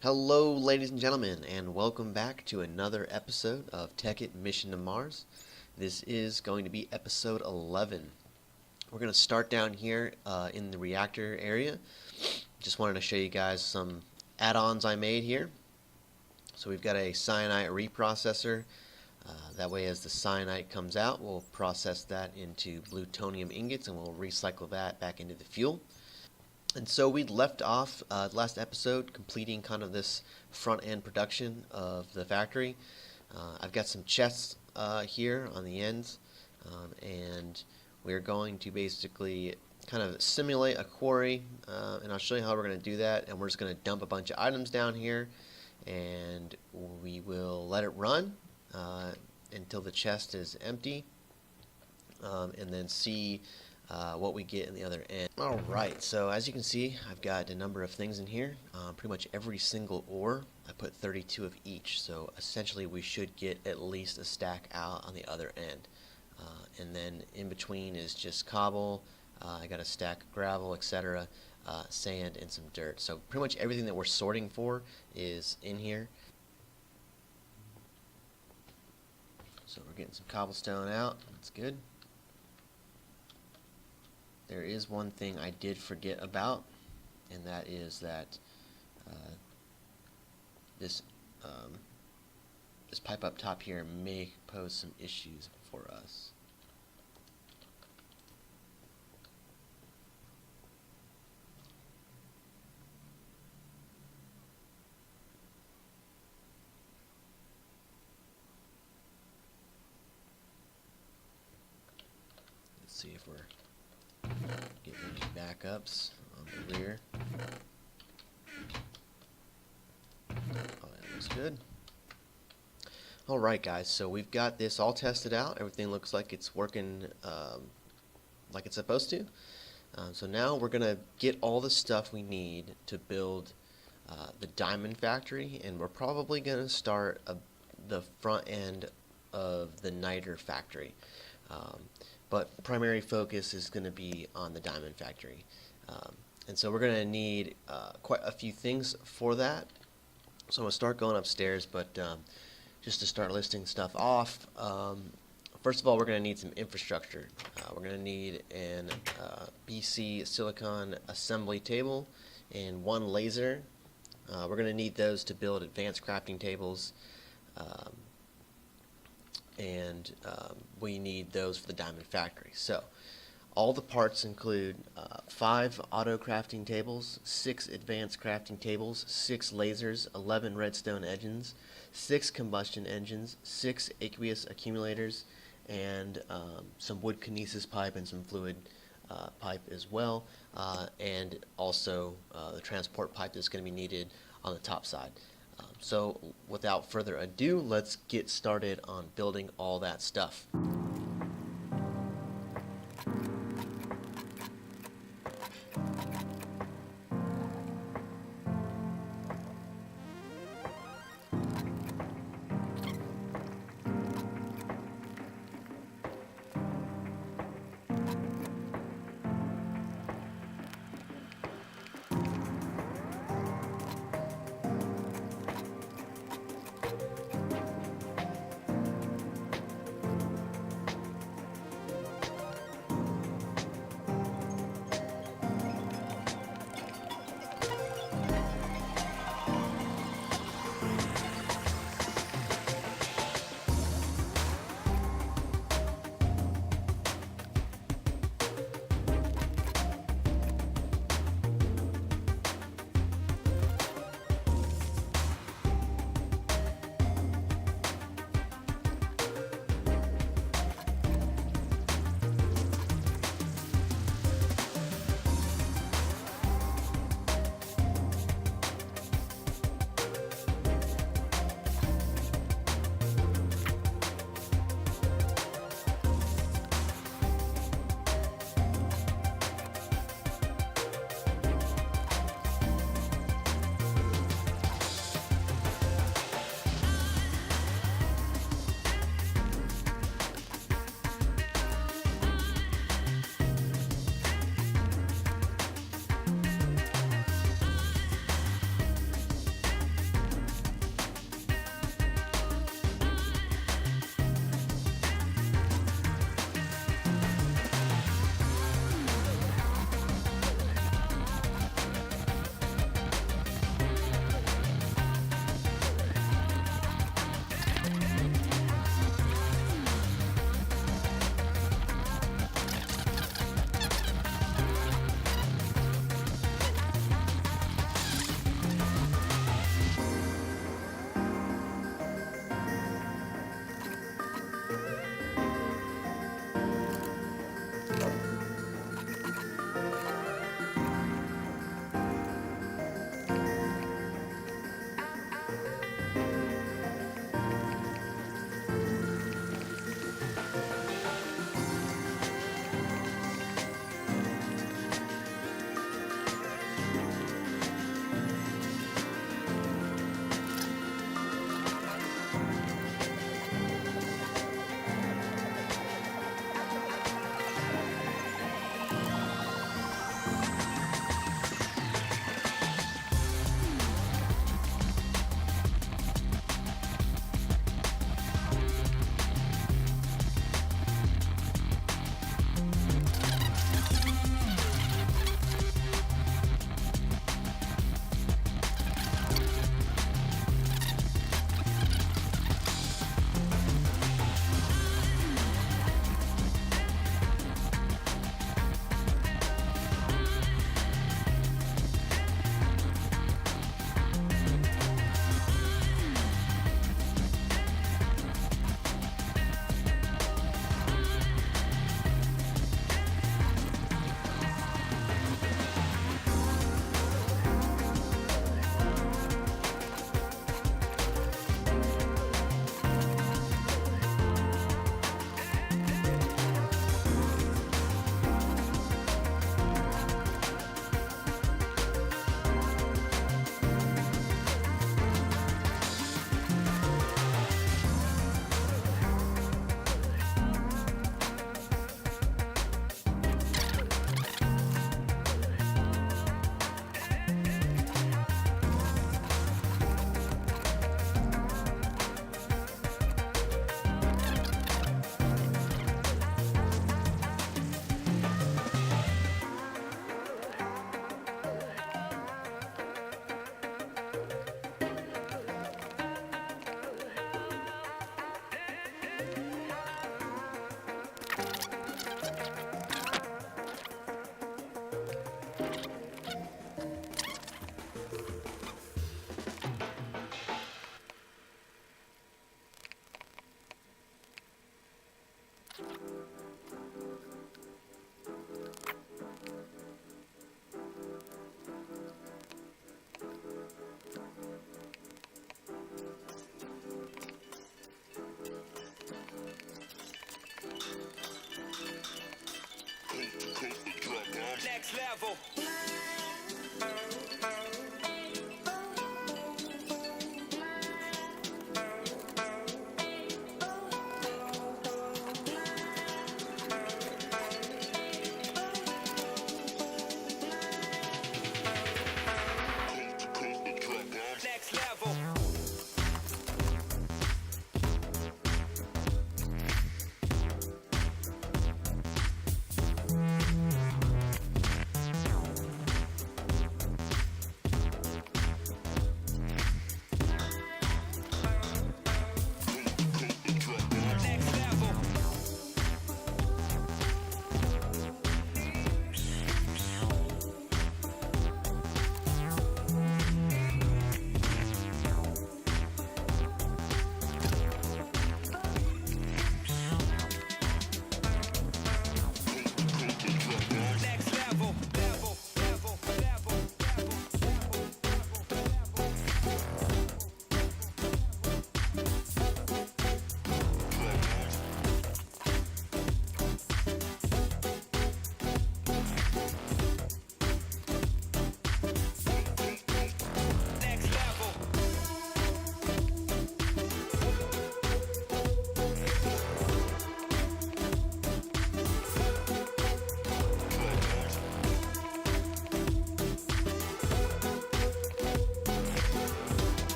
Hello, ladies and gentlemen, and welcome back to another episode of Tekkit Mission to Mars. This is going to be episode 11. We're going to start down here in the reactor area. Just wanted to show you guys some add-ons I made here. So we've got a cyanide reprocessor. That way, as the cyanide comes out, we'll process that into plutonium ingots and we'll recycle that back into the fuel. And so we left off last episode completing kind of this front end production of the factory. I've got some chests here on the ends, and we're going to basically kind of simulate a quarry, and I'll show you how we're going to do that. And we're just going to dump a bunch of items down here, and we will let it run until the chest is empty, and then see what we get in the other end. Alright, so as you can see, I've got a number of things in here. Pretty much every single ore, I put 32 of each, so essentially we should get at least a stack out on the other end. And then in between is just cobble, I got a stack of gravel, etc., sand, and some dirt. So pretty much everything that we're sorting for is in here. So we're getting some cobblestone out, that's good. There is one thing I did forget about, and that is that this pipe up top here may pose some issues for us. Let's see if we're getting any backups on the rear. Oh, that looks good. Alright guys, so we've got this all tested out. Everything looks like it's working like it's supposed to. So now we're going to get all the stuff we need to build the diamond factory, and we're probably going to start the front end of the niter factory. But primary focus is going to be on the diamond factory. And so we're going to need quite a few things for that. So I'm going to start going upstairs, but just to start listing stuff off, first of all, we're going to need some infrastructure. We're going to need an BC silicon assembly table and one laser. We're going to need those to build advanced crafting tables. And we need those for the diamond factory. So all the parts include 5 auto crafting tables, 6 advanced crafting tables, 6 lasers, 11 redstone engines, 6 combustion engines, 6 aqueous accumulators, and some wood kinesis pipe and some fluid pipe as well, and also the transport pipe that's going to be needed on the top side. So without further ado, let's get started on building all that stuff.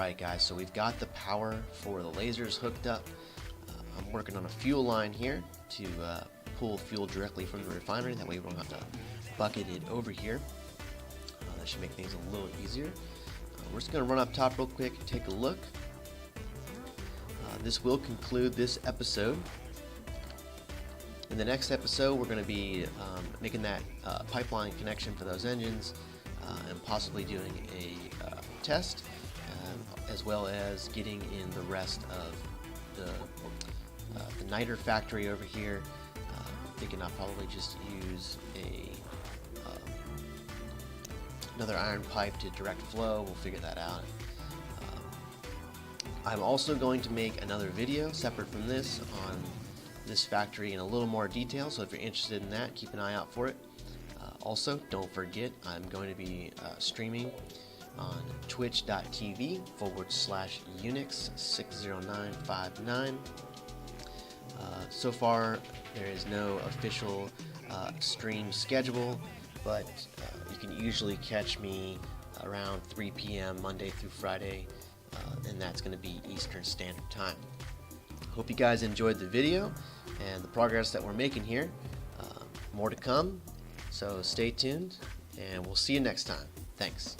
Alright guys, so we've got the power for the lasers hooked up. I'm working on a fuel line here to pull fuel directly from the refinery. That way we don't have to bucket it over here. That should make things a little easier. We're just going to run up top real quick and take a look. This will conclude this episode. In the next episode, we're going to be making that pipeline connection for those engines and possibly doing a test, as well as getting in the rest of the niter factory over here. Thinking I'll probably just use another iron pipe to direct flow. We'll figure that out. I'm also going to make another video separate from this on this factory in a little more detail, so if you're interested in that, keep an eye out for it. Also, don't forget, I'm going to be streaming on twitch.tv/Unix60959. So far, there is no official stream schedule, but you can usually catch me around 3 p.m. Monday through Friday, and that's going to be Eastern Standard Time. Hope you guys enjoyed the video and the progress that we're making here. More to come, so stay tuned, and we'll see you next time. Thanks.